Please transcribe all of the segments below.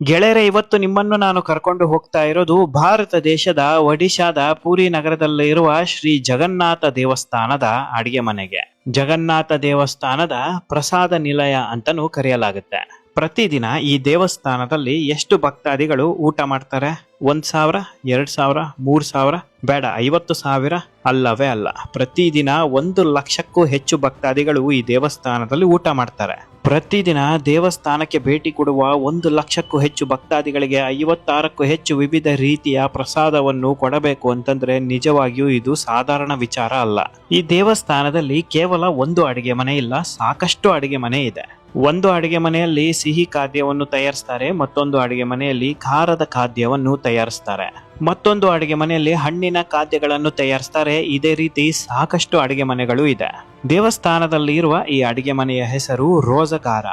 ಗೆಳೆಯರೆ, ಇವತ್ತು ನಿಮ್ಮನ್ನು ನಾನು ಕರ್ಕೊಂಡು ಹೋಗ್ತಾ ಇರೋದು ಭಾರತ ದೇಶದ ಒಡಿಶಾದ ಪುರಿ ನಗರದಲ್ಲಿರುವ ಶ್ರೀ ಜಗನ್ನಾಥ ದೇವಸ್ಥಾನದ ಅಡಿಗೆ ಮನೆಗೆ. ಜಗನ್ನಾಥ ದೇವಸ್ಥಾನದ ಪ್ರಸಾದ ನಿಲಯ ಅಂತನೂ ಕರೆಯಲಾಗುತ್ತೆ. ಪ್ರತಿದಿನ ಈ ದೇವಸ್ಥಾನದಲ್ಲಿ ಎಷ್ಟು ಭಕ್ತಾದಿಗಳು ಊಟ ಮಾಡ್ತಾರೆ? 1,000, 2,000, 3,000 ಬೇಡ, 50,000 ಅಲ್ಲವೇ ಅಲ್ಲ. ಪ್ರತಿದಿನ 1,00,000ಕ್ಕೂ ಹೆಚ್ಚು ಭಕ್ತಾದಿಗಳು ಈ ದೇವಸ್ಥಾನದಲ್ಲಿ ಊಟ ಮಾಡ್ತಾರೆ. ಪ್ರತಿದಿನ ದೇವಸ್ಥಾನಕ್ಕೆ ಭೇಟಿ ಕೊಡುವ 1,00,000ಕ್ಕೂ ಹೆಚ್ಚು ಭಕ್ತಾದಿಗಳಿಗೆ 56ಕ್ಕೂ ಹೆಚ್ಚು ವಿವಿಧ ರೀತಿಯ ಪ್ರಸಾದವನ್ನು ಕೊಡಬೇಕು ಅಂತಂದ್ರೆ ನಿಜವಾಗಿಯೂ ಇದು ಸಾಧಾರಣ ವಿಚಾರ ಅಲ್ಲ. ಈ ದೇವಸ್ಥಾನದಲ್ಲಿ ಕೇವಲ ಒಂದು ಅಡಿಗೆ ಮನೆ ಇಲ್ಲ, ಸಾಕಷ್ಟು ಅಡಿಗೆ ಮನೆ ಇದೆ. ಒಂದು ಅಡಿಗೆ ಮನೆಯಲ್ಲಿ ಸಿಹಿ ಖಾದ್ಯವನ್ನು ತಯಾರಿಸ್ತಾರೆ, ಮತ್ತೊಂದು ಅಡಿಗೆ ಮನೆಯಲ್ಲಿ ಖಾರದ ಖಾದ್ಯವನ್ನು ತಯಾರಿಸ್ತಾರೆ, ಮತ್ತೊಂದು ಅಡಿಗೆ ಮನೆಯಲ್ಲಿ ಹಣ್ಣಿನ ಖಾದ್ಯಗಳನ್ನು ತಯಾರಿಸ್ತಾರೆ. ಇದೇ ರೀತಿ ಸಾಕಷ್ಟು ಅಡಿಗೆ ಮನೆಗಳು ಇದೆ. ದೇವಸ್ಥಾನದಲ್ಲಿ ಇರುವ ಈ ಅಡಿಗೆ ಮನೆಯ ಹೆಸರು ರೋಜಗಾರ.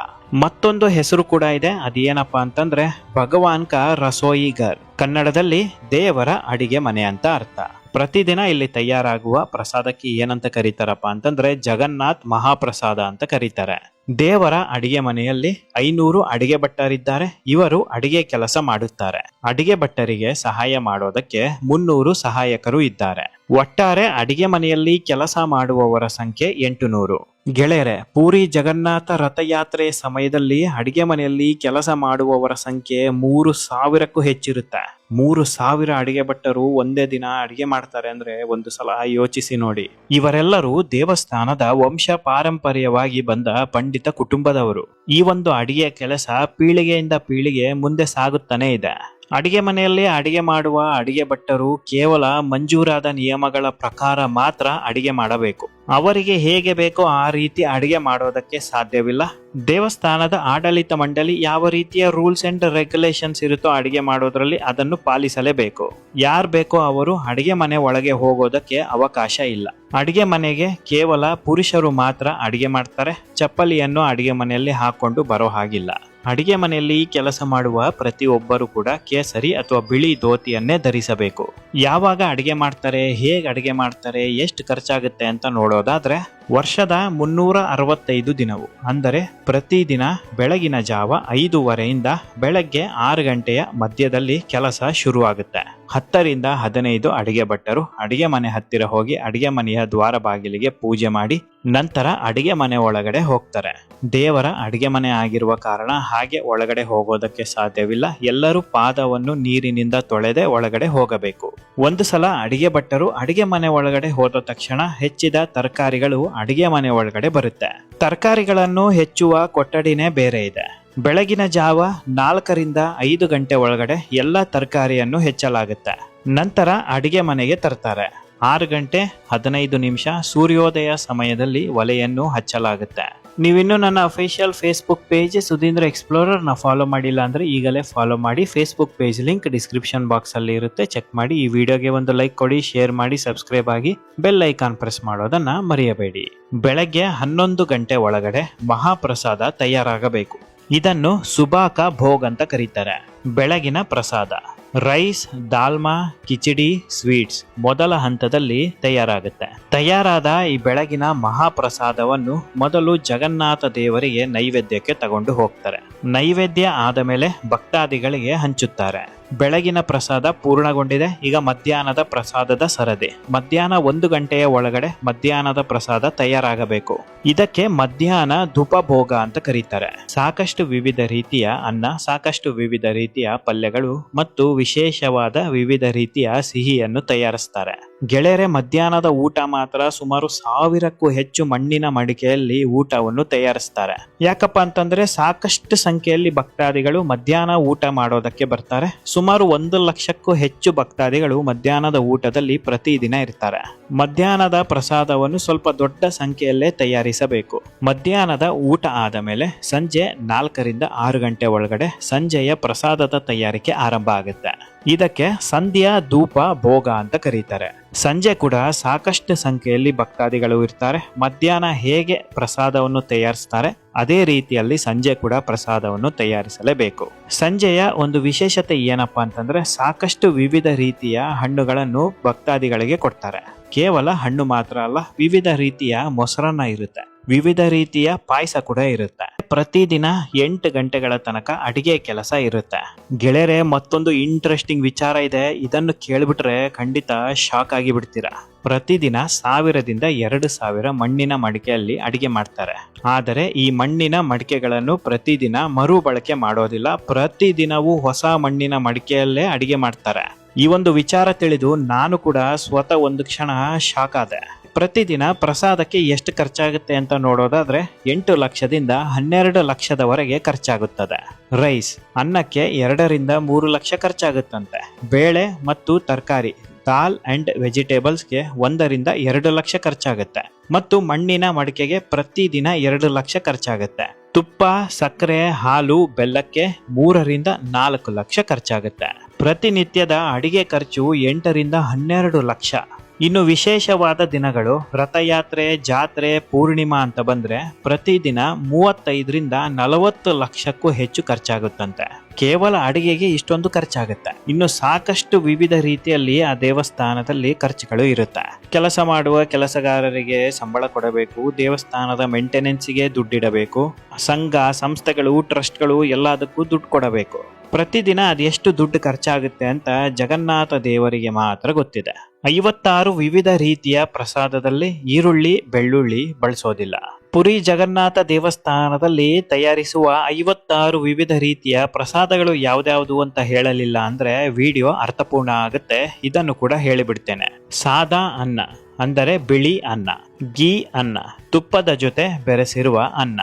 ಮತ್ತೊಂದು ಹೆಸರು ಕೂಡ ಇದೆ, ಅದೇನಪ್ಪಾ ಅಂತಂದ್ರೆ ಭಗವಾನ್ ಕಾ ರಸೋಯಿಗರ್. ಕನ್ನಡದಲ್ಲಿ ದೇವರ ಅಡಿಗೆ ಮನೆ ಅಂತ ಅರ್ಥ. ಪ್ರತಿದಿನ ಇಲ್ಲಿ ತಯಾರಾಗುವ ಪ್ರಸಾದಕ್ಕೆ ಏನಂತ ಕರೀತಾರಪ್ಪ ಅಂತಂದ್ರೆ ಜಗನ್ನಾಥ್ ಮಹಾಪ್ರಸಾದ ಅಂತ ಕರೀತಾರೆ. ದೇವರ ಅಡಿಗೆ ಮನೆಯಲ್ಲಿ 500 ಅಡಿಗೆ ಭಟ್ಟರಿದ್ದಾರೆ. ಇವರು ಅಡಿಗೆ ಕೆಲಸ ಮಾಡುತ್ತಾರೆ. ಅಡಿಗೆ ಭಟ್ಟರಿಗೆ ಸಹಾಯ ಮಾಡೋದಕ್ಕೆ 300 ಸಹಾಯಕರು ಇದ್ದಾರೆ. ಒಟ್ಟಾರೆ ಅಡಿಗೆ ಮನೆಯಲ್ಲಿ ಕೆಲಸ ಮಾಡುವವರ ಸಂಖ್ಯೆ 800. ಗೆಳೆಯರೆ, ಪೂರಿ ಜಗನ್ನಾಥ ರಥಯಾತ್ರೆ ಸಮಯದಲ್ಲಿ ಅಡಿಗೆ ಮನೆಯಲ್ಲಿ ಕೆಲಸ ಮಾಡುವವರ ಸಂಖ್ಯೆ 3,000ಕ್ಕೂ ಹೆಚ್ಚಿರುತ್ತೆ. 3,000 ಅಡಿಗೆ ಭಟ್ಟರು ಒಂದೇ ದಿನ ಅಡಿಗೆ ಮಾಡ್ತಾರೆ ಅಂದ್ರೆ ಒಂದು ಸಲ ಯೋಚಿಸಿ ನೋಡಿ. ಇವರೆಲ್ಲರೂ ದೇವಸ್ಥಾನದ ವಂಶ ಪಾರಂಪರ್ಯವಾಗಿ ಬಂದ ಪಂಡಿತ ಕುಟುಂಬದವರು. ಈ ಒಂದು ಅಡಿಗೆ ಕೆಲಸ ಪೀಳಿಗೆಯಿಂದ ಪೀಳಿಗೆ ಮುಂದೆ ಸಾಗುತ್ತಾನೆ ಇದೆ. ಅಡಿಗೆ ಮನೆಯಲ್ಲಿ ಅಡಿಗೆ ಮಾಡುವ ಅಡಿಗೆ ಭಟ್ಟರು ಕೇವಲ ಮಂಜೂರಾದ ನಿಯಮಗಳ ಪ್ರಕಾರ ಮಾತ್ರ ಅಡಿಗೆ ಮಾಡಬೇಕು. ಅವರಿಗೆ ಹೇಗೆ ಬೇಕೋ ಆ ರೀತಿ ಅಡಿಗೆ ಮಾಡೋದಕ್ಕೆ ಸಾಧ್ಯವಿಲ್ಲ. ದೇವಸ್ಥಾನದ ಆಡಳಿತ ಮಂಡಳಿ ಯಾವ ರೀತಿಯ ರೂಲ್ಸ್ ಅಂಡ್ ರೆಗ್ಯುಲೇಷನ್ಸ್ ಇರುತ್ತೋ ಅಡಿಗೆ ಮಾಡೋದ್ರಲ್ಲಿ ಅದನ್ನು ಪಾಲಿಸಲೇಬೇಕು. ಯಾರು ಬೇಕೋ ಅವರು ಅಡಿಗೆ ಮನೆ ಒಳಗೆ ಹೋಗೋದಕ್ಕೆ ಅವಕಾಶ ಇಲ್ಲ. ಅಡಿಗೆ ಮನೆಗೆ ಕೇವಲ ಪುರುಷರು ಮಾತ್ರ ಅಡಿಗೆ ಮಾಡ್ತಾರೆ. ಚಪ್ಪಲಿಯನ್ನು ಅಡಿಗೆ ಮನೆಯಲ್ಲಿ ಹಾಕೊಂಡು ಬರೋ ಹಾಗಿಲ್ಲ. ಅಡಿಗೆ ಮನೆಯಲ್ಲಿ ಕೆಲಸ ಮಾಡುವ ಪ್ರತಿಯೊಬ್ಬರು ಕೂಡ ಕೇಸರಿ ಅಥವಾ ಬಿಳಿ ಧೋತಿಯನ್ನೇ ಧರಿಸಬೇಕು. ಯಾವಾಗ ಅಡಿಗೆ ಮಾಡ್ತಾರೆ, ಹೇಗೆ ಅಡಿಗೆ ಮಾಡ್ತಾರೆ, ಎಷ್ಟು ಖರ್ಚಾಗುತ್ತೆ ಅಂತ ನೋಡೋದಾದ್ರೆ ವರ್ಷದ 365 ದಿನವು ಅಂದರೆ ಪ್ರತಿದಿನ ಬೆಳಗಿನ ಜಾವ 5:30ಯಿಂದ ಬೆಳಗ್ಗೆ 6 ಗಂಟೆಯ ಮಧ್ಯದಲ್ಲಿ ಕೆಲಸ ಶುರುವಾಗುತ್ತೆ. 10 ರಿಂದ 15 ಅಡಿಗೆ ಭಟ್ಟರು ಅಡಿಗೆ ಮನೆ ಹತ್ತಿರ ಹೋಗಿ ಅಡಿಗೆ ಮನೆಯ ದ್ವಾರ ಬಾಗಿಲಿಗೆ ಪೂಜೆ ಮಾಡಿ ನಂತರ ಅಡಿಗೆ ಮನೆ ಒಳಗಡೆ ಹೋಗ್ತಾರೆ. ದೇವರ ಅಡಿಗೆ ಮನೆ ಆಗಿರುವ ಕಾರಣ ಹಾಗೆ ಒಳಗಡೆ ಹೋಗೋದಕ್ಕೆ ಸಾಧ್ಯವಿಲ್ಲ. ಎಲ್ಲರೂ ಪಾದವನ್ನು ನೀರಿನಿಂದ ತೊಳೆದೇ ಒಳಗಡೆ ಹೋಗಬೇಕು. ಒಂದು ಸಲ ಅಡಿಗೆ ಭಟ್ಟರು ಅಡಿಗೆ ಮನೆ ಒಳಗಡೆ ಹೋದ ತಕ್ಷಣ ಹೆಚ್ಚಿದ ತರಕಾರಿಗಳು ಅಡಿಗೆ ಮನೆ ಒಳಗಡೆ ಬರುತ್ತೆ. ತರಕಾರಿಗಳನ್ನು ಹೆಚ್ಚುವ ಕೊಠಡಿನೇ ಬೇರೆ ಇದೆ. ಬೆಳಗಿನ ಜಾವ 4 ರಿಂದ 5 ಗಂಟೆ ಒಳಗಡೆ ಎಲ್ಲ ತರಕಾರಿಯನ್ನು ಹೆಚ್ಚಲಾಗುತ್ತೆ. ನಂತರ ಅಡಿಗೆ ಮನೆಗೆ ತರ್ತಾರೆ. 6 ಗಂಟೆ 15 ನಿಮಿಷ ಸೂರ್ಯೋದಯ ಸಮಯದಲ್ಲಿ ಒಲೆಯನ್ನು ಹಚ್ಚಲಾಗುತ್ತೆ. ನೀವಿನ್ನೂ ನನ್ನ official Facebook page Sudheendra explorer ನ ಫಾಲೋ ಮಾಡಿಲ್ಲ ಅಂದ್ರೆ ಈಗಲೇ ಫಾಲೋ ಮಾಡಿ. Facebook page link description box ಅಲ್ಲಿ ಇರುತ್ತೆ, ಚೆಕ್ ಮಾಡಿ. ಈ ವಿಡಿಯೋಗೆ ಒಂದು ಲೈಕ್ ಕೊಡಿ, ಶೇರ್ ಮಾಡಿ, ಸಬ್ಸ್ಕ್ರೈಬ್ ಆಗಿ, ಬೆಲ್ ಐಕಾನ್ ಪ್ರೆಸ್ ಮಾಡೋದನ್ನ ಮರೆಯಬೇಡಿ. ಬೆಳಗ್ಗೆ 11 ಗಂಟೆ ಒಳಗಡೆ ಮಹಾಪ್ರಸಾದ ತಯಾರಾಗಬೇಕು. ಇದನ್ನು ಸುಬಾಕ ಭೋಗ್ ಅಂತ ಕರೀತಾರೆ. ಬೆಳಗಿನ ಪ್ರಸಾದ ರೈಸ್, ದಾಲ್ಮಾ, ಕಿಚಡಿ, ಸ್ವೀಟ್ಸ್ ಮೊದಲ ಹಂತದಲ್ಲಿ ತಯಾರಾಗುತ್ತೆ. ತಯಾರಾದ ಈ ಬೆಳಗಿನ ಮಹಾಪ್ರಸಾದವನ್ನು ಮೊದಲು ಜಗನ್ನಾಥ ದೇವರಿಗೆ ನೈವೇದ್ಯಕ್ಕೆ ತಗೊಂಡು ಹೋಗ್ತಾರೆ. ನೈವೇದ್ಯ ಆದ ಮೇಲೆ ಭಕ್ತಾದಿಗಳಿಗೆ ಹಂಚುತ್ತಾರೆ. ಬೆಳಗಿನ ಪ್ರಸಾದ ಪೂರ್ಣಗೊಂಡಿದೆ. ಈಗ ಮಧ್ಯಾಹ್ನದ ಪ್ರಸಾದದ ಸರದಿ. ಮಧ್ಯಾಹ್ನ 1 ಗಂಟೆಯ ಒಳಗಡೆ ಮಧ್ಯಾಹ್ನದ ಪ್ರಸಾದ ತಯಾರಾಗಬೇಕು. ಇದಕ್ಕೆ ಮಧ್ಯಾಹ್ನ ಧೂಪಭೋಗ ಅಂತ ಕರೀತಾರೆ. ಸಾಕಷ್ಟು ವಿವಿಧ ರೀತಿಯ ಅನ್ನ, ಸಾಕಷ್ಟು ವಿವಿಧ ರೀತಿಯ ಪಲ್ಯಗಳು ಮತ್ತು ವಿಶೇಷವಾದ ವಿವಿಧ ರೀತಿಯ ಸಿಹಿಯನ್ನು ತಯಾರಿಸ್ತಾರೆ. ಗೆಳೆಯರೆ, ಮಧ್ಯಾಹ್ನದ ಊಟ ಮಾತ್ರ ಸುಮಾರು 1000ಕ್ಕೂ ಹೆಚ್ಚು ಮಣ್ಣಿನ ಮಡಿಕೆಯಲ್ಲಿ ಊಟವನ್ನು ತಯಾರಿಸ್ತಾರೆ. ಯಾಕಪ್ಪ ಅಂತಂದ್ರೆ ಸಾಕಷ್ಟು ಸಂಖ್ಯೆಯಲ್ಲಿ ಭಕ್ತಾದಿಗಳು ಮಧ್ಯಾಹ್ನ ಊಟ ಮಾಡೋದಕ್ಕೆ ಬರ್ತಾರೆ. ಸುಮಾರು 1,00,000ಕ್ಕೂ ಹೆಚ್ಚು ಭಕ್ತಾದಿಗಳು ಮಧ್ಯಾಹ್ನದ ಊಟದಲ್ಲಿ ಪ್ರತಿದಿನ ಇರ್ತಾರೆ. ಮಧ್ಯಾಹ್ನದ ಪ್ರಸಾದವನ್ನು ಸ್ವಲ್ಪ ದೊಡ್ಡ ಸಂಖ್ಯೆಯಲ್ಲೇ ತಯಾರಿಸಬೇಕು. ಮಧ್ಯಾಹ್ನದ ಊಟ ಆದ ಮೇಲೆ ಸಂಜೆ 4 ರಿಂದ 6 ಗಂಟೆ ಒಳಗಡೆ ಸಂಜೆಯ ಪ್ರಸಾದದ ತಯಾರಿಕೆ ಆರಂಭ ಆಗುತ್ತೆ. ಇದಕ್ಕೆ ಸಂಧ್ಯಾ ಧೂಪ ಭೋಗ ಅಂತ ಕರೀತಾರೆ. ಸಂಜೆ ಕೂಡ ಸಾಕಷ್ಟು ಸಂಖ್ಯೆಯಲ್ಲಿ ಭಕ್ತಾದಿಗಳು ಇರ್ತಾರೆ. ಮಧ್ಯಾಹ್ನ ಹೇಗೆ ಪ್ರಸಾದವನ್ನು ತಯಾರಿಸ್ತಾರೆ ಅದೇ ರೀತಿಯಲ್ಲಿ ಸಂಜೆ ಕೂಡ ಪ್ರಸಾದವನ್ನು ತಯಾರಿಸಲೇಬೇಕು. ಸಂಜೆಯ ಒಂದು ವಿಶೇಷತೆ ಏನಪ್ಪಾ ಅಂತಂದ್ರೆ ಸಾಕಷ್ಟು ವಿವಿಧ ರೀತಿಯ ಹಣ್ಣುಗಳನ್ನು ಭಕ್ತಾದಿಗಳಿಗೆ ಕೊಡ್ತಾರೆ. ಕೇವಲ ಹಣ್ಣು ಮಾತ್ರ ಅಲ್ಲ, ವಿವಿಧ ರೀತಿಯ ಮೊಸರನ್ನ ಇರುತ್ತೆ, ವಿವಿಧ ರೀತಿಯ ಪಾಯಸ ಕೂಡ ಇರುತ್ತೆ. ಪ್ರತಿದಿನ 8 ಗಂಟೆಗಳ ತನಕ ಅಡಿಗೆ ಕೆಲಸ ಇರುತ್ತೆ. ಗೆಳೆಯರೆ, ಮತ್ತೊಂದು ಇಂಟ್ರೆಸ್ಟಿಂಗ್ ವಿಚಾರ ಇದೆ. ಇದನ್ನು ಕೇಳ್ಬಿಟ್ರೆ ಖಂಡಿತ ಶಾಕ್ ಆಗಿ ಬಿಡ್ತೀರಾ. ಪ್ರತಿದಿನ 1000ದಿಂದ 2000 ಮಣ್ಣಿನ ಮಡಿಕೆಯಲ್ಲಿ ಅಡಿಗೆ ಮಾಡ್ತಾರೆ. ಆದರೆ ಈ ಮಣ್ಣಿನ ಮಡಿಕೆಗಳನ್ನು ಪ್ರತಿದಿನ ಮರುಬಳಕೆ ಮಾಡೋದಿಲ್ಲ. ಪ್ರತಿದಿನವೂ ಹೊಸ ಮಣ್ಣಿನ ಮಡಿಕೆಯಲ್ಲೇ ಅಡಿಗೆ ಮಾಡ್ತಾರೆ. ಈ ಒಂದು ವಿಚಾರ ತಿಳಿದು ನಾನು ಕೂಡ ಸ್ವತಃ ಒಂದು ಕ್ಷಣ ಶಾಕ್ ಆದೆ. ಪ್ರತಿದಿನ ಪ್ರಸಾದಕ್ಕೆ ಎಷ್ಟು ಖರ್ಚಾಗುತ್ತೆ ಅಂತ ನೋಡೋದಾದ್ರೆ 8 ಲಕ್ಷದಿಂದ 12 ಲಕ್ಷದವರೆಗೆ ಖರ್ಚಾಗುತ್ತದೆ. ರೈಸ್, ಅನ್ನಕ್ಕೆ 2 ರಿಂದ 3 ಲಕ್ಷ ಖರ್ಚಾಗುತ್ತಂತೆ. ಬೇಳೆ ಮತ್ತು ತರಕಾರಿ, ದಾಲ್ ಅಂಡ್ ವೆಜಿಟೇಬಲ್ಸ್ಗೆ 1 ರಿಂದ 2 ಲಕ್ಷ ಖರ್ಚಾಗುತ್ತೆ. ಮತ್ತು ಮಣ್ಣಿನ ಮಡಿಕೆಗೆ ಪ್ರತಿದಿನ 2 ಲಕ್ಷ ಖರ್ಚಾಗುತ್ತೆ. ತುಪ್ಪ, ಸಕ್ಕರೆ, ಹಾಲು, ಬೆಲ್ಲಕ್ಕೆ 3 ರಿಂದ 4 ಲಕ್ಷ ಖರ್ಚಾಗುತ್ತೆ. ಪ್ರತಿನಿತ್ಯದ ಅಡಿಗೆ ಖರ್ಚು 8 ರಿಂದ 12 ಲಕ್ಷ. ಇನ್ನು ವಿಶೇಷವಾದ ದಿನಗಳು, ರಥಯಾತ್ರೆ, ಜಾತ್ರೆ, ಪೂರ್ಣಿಮಾ ಅಂತ ಬಂದ್ರೆ ಪ್ರತಿದಿನ 35 ರಿಂದ 40 ಲಕ್ಷಕ್ಕೂ ಹೆಚ್ಚು ಖರ್ಚಾಗುತ್ತಂತೆ. ಕೇವಲ ಅಡಿಗೆಗೆ ಇಷ್ಟೊಂದು ಖರ್ಚಾಗುತ್ತೆ. ಇನ್ನು ಸಾಕಷ್ಟು ವಿವಿಧ ರೀತಿಯಲ್ಲಿ ಆ ದೇವಸ್ಥಾನದಲ್ಲಿ ಖರ್ಚುಗಳು ಇರುತ್ತೆ. ಕೆಲಸ ಮಾಡುವ ಕೆಲಸಗಾರರಿಗೆ ಸಂಬಳ ಕೊಡಬೇಕು, ದೇವಸ್ಥಾನದ ಮೇಂಟೆನೆನ್ಸ್ಗೆ ದುಡ್ಡಿಡಬೇಕು, ಸಂಘ ಸಂಸ್ಥೆಗಳು ಟ್ರಸ್ಟ್ಗಳು ಎಲ್ಲದಕ್ಕೂ ದುಡ್ಡು ಕೊಡಬೇಕು. ಪ್ರತಿದಿನ ಅದೆಷ್ಟು ದುಡ್ಡು ಖರ್ಚಾಗುತ್ತೆ ಅಂತ ಜಗನ್ನಾಥ ದೇವರಿಗೆ ಮಾತ್ರ ಗೊತ್ತಿದೆ. 56 ವಿವಿಧ ರೀತಿಯ ಪ್ರಸಾದದಲ್ಲಿ ಈರುಳ್ಳಿ, ಬೆಳ್ಳುಳ್ಳಿ ಬಳಸೋದಿಲ್ಲ. ಪುರಿ ಜಗನ್ನಾಥ ದೇವಸ್ಥಾನದಲ್ಲಿ ತಯಾರಿಸುವ 56 ವಿವಿಧ ರೀತಿಯ ಪ್ರಸಾದಗಳು ಯಾವ್ದ್ಯಾವ್ದು ಅಂತ ಹೇಳಲಿಲ್ಲ ಅಂದ್ರೆ ವಿಡಿಯೋ ಅರ್ಥಪೂರ್ಣ ಆಗುತ್ತೆ. ಇದನ್ನು ಕೂಡ ಹೇಳಿಬಿಡ್ತೇನೆ. ಸಾದಾ ಅನ್ನ ಅಂದರೆ ಬಿಳಿ ಅನ್ನ, ಗೀ ಅನ್ನ, ತುಪ್ಪದ ಜೊತೆ ಬೆರೆಸಿರುವ ಅನ್ನ.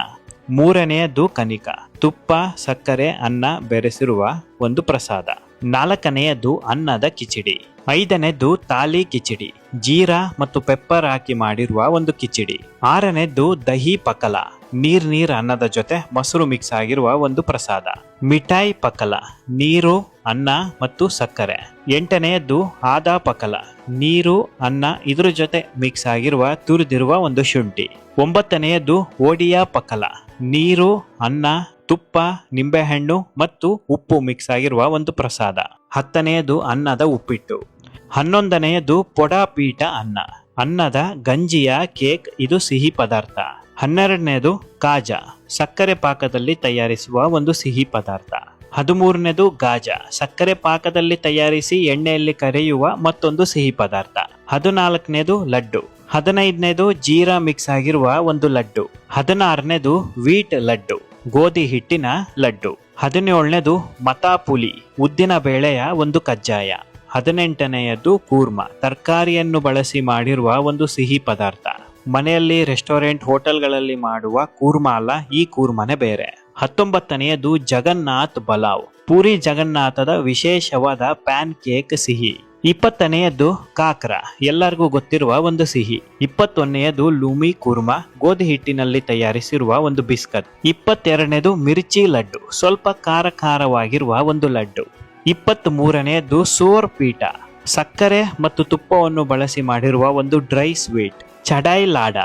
3ನೇಯದ್ದು ಕನಿಕ, ತುಪ್ಪ, ಸಕ್ಕರೆ, ಅನ್ನ ಬೆರೆಸಿರುವ ಒಂದು ಪ್ರಸಾದ. 4ನೇಯದ್ದು ಅನ್ನದ ಕಿಚಡಿ. 5ನೇದ್ದು ತಾಲಿ ಕಿಚಡಿ, ಜೀರಾ ಮತ್ತು ಪೆಪ್ಪರ್ ಹಾಕಿ ಮಾಡಿರುವ ಒಂದು ಕಿಚಡಿ. 6ನೇದ್ದು ದಹಿ ಪಕಲ, ನೀರ್ ಅನ್ನದ ಜೊತೆ ಮೊಸರು ಮಿಕ್ಸ್ ಆಗಿರುವ ಒಂದು ಪ್ರಸಾದ. ಮಿಠಾಯಿ ಪಕಲ, ನೀರು, ಅನ್ನ ಮತ್ತು ಸಕ್ಕರೆ. 8ನೇಯದ್ದು ಆದಾ ಪಕಲ, ನೀರು, ಅನ್ನ ಇದ್ರ ಜೊತೆ ಮಿಕ್ಸ್ ಆಗಿರುವ ತುರಿದಿರುವ ಒಂದು ಶುಂಠಿ. 9ನೇಯದ್ದು ಓಡಿಯಾ ಪಕಲ, ನೀರು, ಅನ್ನ, ತುಪ್ಪ, ನಿಂಬೆಹಣ್ಣು ಮತ್ತು ಉಪ್ಪು ಮಿಕ್ಸ್ ಆಗಿರುವ ಒಂದು ಪ್ರಸಾದ. 10ನೇಯದು ಅನ್ನದ ಉಪ್ಪಿಟ್ಟು. 11ನೇಯದು ಪೊಡಾಪೀಠ ಅನ್ನ, ಅನ್ನದ ಗಂಜಿಯ ಕೇಕ್, ಇದು ಸಿಹಿ ಪದಾರ್ಥ. 12ನೇದು ಕಾಜಾ, ಸಕ್ಕರೆ ಪಾಕದಲ್ಲಿ ತಯಾರಿಸುವ ಒಂದು ಸಿಹಿ ಪದಾರ್ಥ. 13ನೇದು ಗಾಜಾ, ಸಕ್ಕರೆ ಪಾಕದಲ್ಲಿ ತಯಾರಿಸಿ ಎಣ್ಣೆಯಲ್ಲಿ ಕರೆಯುವ ಮತ್ತೊಂದು ಸಿಹಿ ಪದಾರ್ಥ. 14ನೇದು ಲಡ್ಡು. 15ನೇದು ಜೀರಾ ಮಿಕ್ಸ್ ಆಗಿರುವ ಒಂದು ಲಡ್ಡು. 16ನೇದು ವೀಟ್ ಲಡ್ಡು, ಗೋಧಿ ಹಿಟ್ಟಿನ ಲಡ್ಡು. 17ನೇದು ಮತಾಪುಲಿ, ಉದ್ದಿನ ಬೇಳೆಯ ಒಂದು ಕಜ್ಜಾಯ. 18ನೇಯದ್ದು ಕೂರ್ಮ, ತರಕಾರಿಯನ್ನು ಬಳಸಿ ಮಾಡಿರುವ ಒಂದು ಸಿಹಿ ಪದಾರ್ಥ. ಮನೆಯಲ್ಲಿ ರೆಸ್ಟೋರೆಂಟ್ ಹೋಟೆಲ್ಗಳಲ್ಲಿ ಮಾಡುವ ಕೂರ್ಮ ಅಲ್ಲ, ಈ ಕೂರ್ಮನೆ ಬೇರೆ. 19ನೇಯದು ಜಗನ್ನಾಥ್ ಬಲಾವ್, ಪೂರಿ ಜಗನ್ನಾಥದ ವಿಶೇಷವಾದ ಪ್ಯಾನ್ ಕೇಕ್ ಸಿಹಿ. 20ನೇಯದ್ದು ಕಾಕ್ರ, ಎಲ್ಲರಿಗೂ ಗೊತ್ತಿರುವ ಒಂದು ಸಿಹಿ. 21ನೇಯದು ಲೂಮಿ ಕೂರ್ಮ, ಗೋಧಿ ಹಿಟ್ಟಿನಲ್ಲಿ ತಯಾರಿಸಿರುವ ಒಂದು ಬಿಸ್ಕತ್. 22ನೇದು ಮಿರ್ಚಿ ಲಡ್ಡು, ಸ್ವಲ್ಪ ಖಾರವಾಗಿರುವ ಒಂದು ಲಡ್ಡು. 23ನೇಯದ್ದು ಸೋರ್ ಪೀಠ, ಸಕ್ಕರೆ ಮತ್ತು ತುಪ್ಪವನ್ನು ಬಳಸಿ ಮಾಡಿರುವ ಒಂದು ಡ್ರೈ ಸ್ವೀಟ್. ಚಡಾಯಿ ಲಾಡ,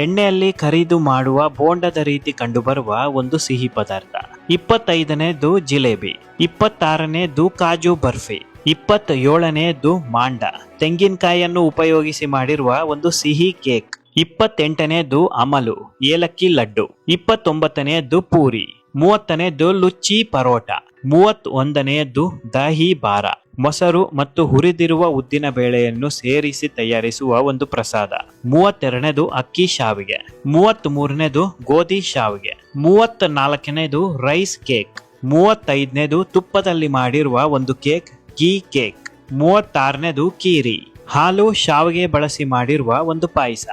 ಎಣ್ಣೆಯಲ್ಲಿ ಕರಿದು ಮಾಡುವ ಬೋಂಡದ ರೀತಿ ಕಂಡುಬರುವ ಒಂದು ಸಿಹಿ ಪದಾರ್ಥ. 25ನೇದು ಜಿಲೇಬಿ. 26ನೇದು ಕಾಜು ಬರ್ಫಿ. 27ನೇದು ಮಾಂಡ, ತೆಂಗಿನಕಾಯಿಯನ್ನು ಉಪಯೋಗಿಸಿ ಮಾಡಿರುವ ಒಂದು ಸಿಹಿ ಕೇಕ್. 28ನೇದು ಅಮಲು, ಏಲಕ್ಕಿ ಲಡ್ಡು. 29ನೇದು ಪೂರಿ. 30ನೇದು ಲುಚ್ಚಿ ಪರೋಟ. 31ನೇದು ದಹಿ ಬಾರ, ಮೊಸರು ಮತ್ತು ಹುರಿದಿರುವ ಉದ್ದಿನ ಬೇಳೆಯನ್ನು ಸೇರಿಸಿ ತಯಾರಿಸುವ ಒಂದು ಪ್ರಸಾದ. 32ನೇದು ಅಕ್ಕಿ ಶಾವಿಗೆ. 33ನೇದು ಗೋಧಿ ಶಾವಿಗೆ. 34ನೇದು ರೈಸ್ ಕೇಕ್. 35ನೇದು ತುಪ್ಪದಲ್ಲಿ ಮಾಡಿರುವ ಒಂದು ಕೇಕ್, ಗೀ ಕೇಕ್. 36ನೇದು ಕೀರಿ, ಹಾಲು ಶಾವಿಗೆ ಬಳಸಿ ಮಾಡಿರುವ ಒಂದು ಪಾಯಸ.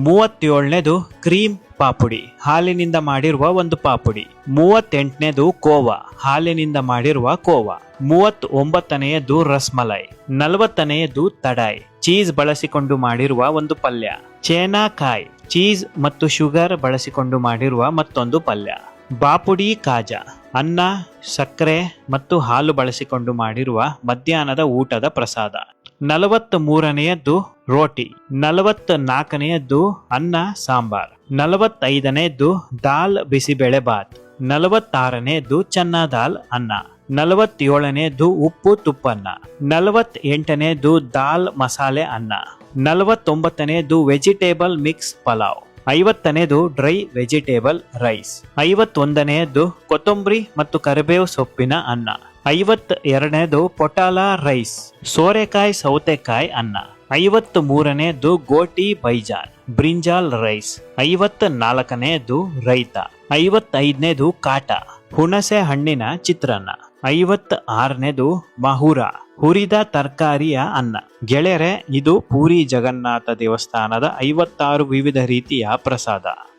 37ನೇದು ಕ್ರೀಮ್ ಪಾಪುಡಿ, ಹಾಲಿನಿಂದ ಮಾಡಿರುವ ಒಂದು ಪಾಪುಡಿ. 38ನೇದು ಕೋವಾ, ಹಾಲಿನಿಂದ ಮಾಡಿರುವ ಕೋವಾ. 39ನೇಯದು ರಸ್ಮಲೈ. 40ನೇಯದು ತಡಾಯ್, ಚೀಸ್ ಬಳಸಿಕೊಂಡು ಮಾಡಿರುವ ಒಂದು ಪಲ್ಯ. ಚೇನಾಕಾಯ್, ಚೀಸ್ ಮತ್ತು ಶುಗರ್ ಬಳಸಿಕೊಂಡು ಮಾಡಿರುವ ಮತ್ತೊಂದು ಪಲ್ಯ. ಬಾಪುಡಿ ಕಾಜಾ, ಅನ್ನ, ಸಕ್ಕರೆ ಮತ್ತು ಹಾಲು ಬಳಸಿಕೊಂಡು ಮಾಡಿರುವ ಮಧ್ಯಾಹ್ನದ ಊಟದ ಪ್ರಸಾದ. 43ನೇಯದ್ದು ರೋಟಿ. 44ನೇಯದ್ದು ಅನ್ನ ಸಾಂಬಾರ್. 45ನೇಯದ್ದು ದಾಲ್ ಬಿಸಿಬೇಳೆ ಬಾತ್. 46ನೇಯದ್ದು ಚನ್ನಾ ದಾಲ್ ಅನ್ನ. 47ನೇಯದ್ದು ಉಪ್ಪು ತುಪ್ಪನ್ನ. 48ನೇಯದ್ದು ದಾಲ್ ಮಸಾಲೆ ಅನ್ನ. 49ನೇಯದ್ದು ವೆಜಿಟೇಬಲ್ ಮಿಕ್ಸ್ ಪಲಾವ್. 50ನೇದು ಡ್ರೈ ವೆಜಿಟೇಬಲ್ ರೈಸ್. 51ನೇದು ಕೊತ್ತಂಬರಿ ಮತ್ತು ಕರಿಬೇವು ಸೊಪ್ಪಿನ ಅನ್ನ. 52ನೇದು ಪೊಟಾಲ ರೈಸ್, ಸೋರೆಕಾಯಿ ಸೌತೆಕಾಯಿ ಅನ್ನ. 53ನೇದು ಗೋಟಿ ಬೈಜಾನ್, ಬ್ರಿಂಜಾಲ್ ರೈಸ್. 54ನೇದು ರೈತ. 55ನೇದು ಕಾಟ, ಹುಣಸೆ ಹಣ್ಣಿನ ಚಿತ್ರಾನ್ನ. 56ನೇದು ಮಹುರ, ಹುರಿದ ತರಕಾರಿಯ ಅನ್ನ. ಗೆಳೆಯರೆ, ಇದು ಪೂರಿ ಜಗನ್ನಾಥ ದೇವಸ್ಥಾನದ 56 ವಿವಿಧ ರೀತಿಯ ಪ್ರಸಾದ.